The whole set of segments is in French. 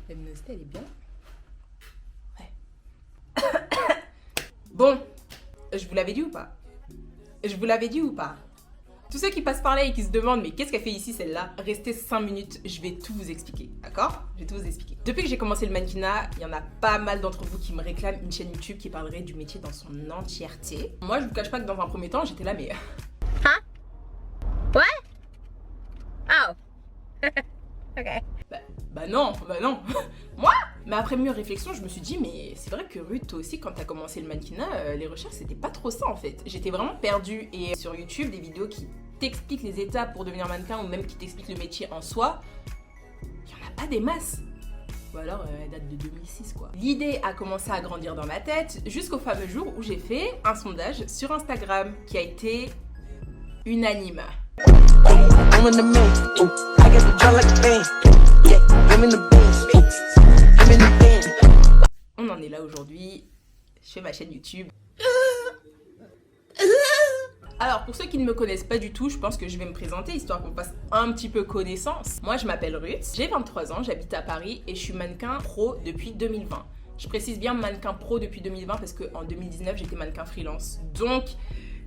La luminosité, elle est bien. Ouais. Bon, je vous l'avais dit ou pas? Je vous l'avais dit ou pas? Tous ceux qui passent par là et qui se demandent mais qu'est-ce qu'elle fait ici celle-là, restez 5 minutes, je vais tout vous expliquer, d'accord? Je vais tout vous expliquer. Depuis que j'ai commencé le mannequinat, il y en a pas mal d'entre vous qui me réclament une chaîne YouTube qui parlerait du métier dans son entièreté. Moi, je vous cache pas que dans un premier temps, j'étais là mais... Hein? What? Oh. Ok. Bah non. Moi? Mais après mieux réflexion, je me suis dit, mais c'est vrai que Ruth, toi aussi, quand t'as commencé le mannequinat, les recherches, c'était pas trop ça en fait. J'étais vraiment perdue. Et sur YouTube, des vidéos qui t'expliquent les étapes pour devenir mannequin ou même qui t'expliquent le métier en soi, il y en a pas des masses. Ou alors, elle date de 2006 quoi. L'idée a commencé à grandir dans ma tête jusqu'au fameux jour où j'ai fait un sondage sur Instagram qui a été unanime. On en est là aujourd'hui, je fais ma chaîne YouTube. Alors pour ceux qui ne me connaissent pas du tout, je pense que je vais me présenter histoire qu'on fasse un petit peu connaissance. Moi je m'appelle Ruth, j'ai 23 ans, j'habite à Paris et je suis mannequin pro depuis 2020. Je précise bien mannequin pro depuis 2020 parce qu'en 2019 j'étais mannequin freelance. Donc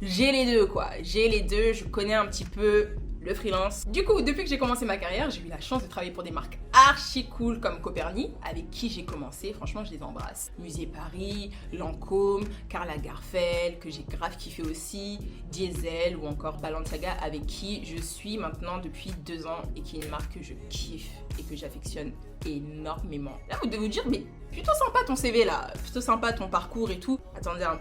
j'ai les deux quoi, j'ai les deux, je connais un petit peu le freelance. Du coup, depuis que j'ai commencé ma carrière, j'ai eu la chance de travailler pour des marques archi cool comme Coperni, avec qui j'ai commencé, franchement je les embrasse. Musée Paris, Lancôme, Karl Lagerfeld, que j'ai grave kiffé aussi, Diesel ou encore Balenciaga, avec qui je suis maintenant depuis 2 ans et qui est une marque que je kiffe et que j'affectionne énormément. Là vous devez vous dire, mais plutôt sympa ton CV là, plutôt sympa ton parcours et tout. Attendez un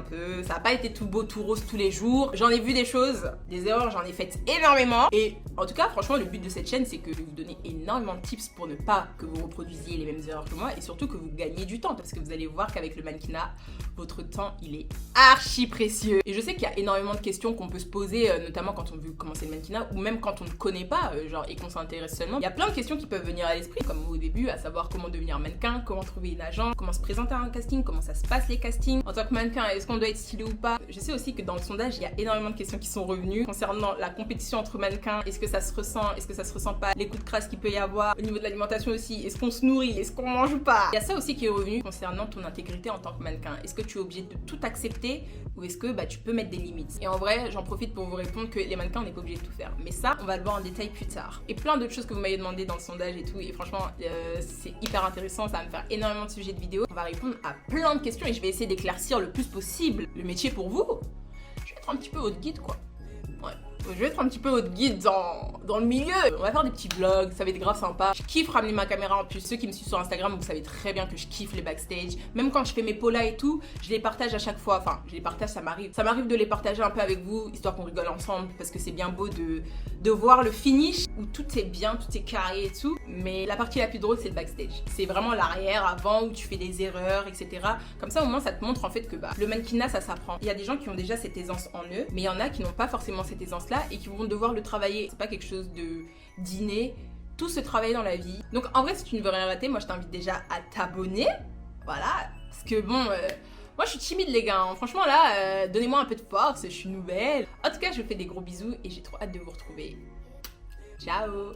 peu, ça n'a pas été tout beau, tout rose tous les jours. J'en ai vu des choses, des erreurs, j'en ai faites énormément. Et en tout cas, franchement, le but de cette chaîne, c'est que je vais vous donner énormément de tips pour ne pas que vous reproduisiez les mêmes erreurs que moi et surtout que vous gagniez du temps parce que vous allez voir qu'avec le mannequinat, votre temps, il est archi précieux. Et je sais qu'il y a énormément de questions qu'on peut se poser, notamment quand on veut commencer le mannequinat ou même quand on ne connaît pas, genre, et qu'on s'intéresse seulement. Il y a plein de questions qui peuvent venir à l'esprit, comme au début, à savoir comment devenir mannequin, comment trouver une agent, comment se présenter à un casting, comment ça se passe les castings. En tant que mannequin, est-ce qu'on doit être stylé ou pas? Je sais aussi que dans le sondage, il y a énormément de questions qui sont revenues concernant la compétition entre mannequins. Est-ce que ça se ressent? Est-ce que ça se ressent pas? Les coups de crasse qu'il peut y avoir. Au niveau de l'alimentation aussi, est-ce qu'on se nourrit? Est-ce qu'on mange ou pas? Il y a ça aussi qui est revenu concernant ton intégrité en tant que mannequin. Est-ce que tu es obligé de tout accepter ou est-ce que tu peux mettre des limites? Et en vrai, j'en profite pour vous répondre que les mannequins, on n'est pas obligé de tout faire. Mais ça, on va le voir en détail plus tard. Et plein d'autres choses que vous m'avez demandé dans le sondage et tout. Et franchement, c'est hyper intéressant. Ça va me faire énormément de sujets de vidéos. On va répondre à plein de questions et je vais essayer d'éclaircir le plus possible le métier pour vous. Je vais être un petit peu votre guide quoi. Ouais. Je vais être un petit peu votre guide dans le milieu. On va faire des petits vlogs, ça va être grave sympa. Je kiffe ramener ma caméra en plus. Ceux qui me suivent sur Instagram, vous savez très bien que je kiffe les backstage. Même quand je fais mes polas et tout, je les partage à chaque fois. Enfin, je les partage, ça m'arrive. Ça m'arrive de les partager un peu avec vous, histoire qu'on rigole ensemble. Parce que c'est bien beau de voir le finish où tout est bien, tout est carré et tout. Mais la partie la plus drôle, c'est le backstage. C'est vraiment l'arrière, avant, où tu fais des erreurs, etc. Comme ça, au moins, ça te montre en fait que le mannequinat, ça s'apprend. Il y a des gens qui ont déjà cette aisance en eux, mais il y en a qui n'ont pas forcément cette aisance-là et qui vont devoir le travailler. C'est pas quelque chose de d'inné. Tout se travaille dans la vie. Donc en vrai, si tu ne veux rien rater, moi je t'invite déjà à t'abonner. Voilà. Parce que bon, moi je suis timide les gars. Hein. Franchement là, donnez-moi un peu de force, je suis nouvelle. En tout cas, je vous fais des gros bisous et j'ai trop hâte de vous retrouver. Ciao!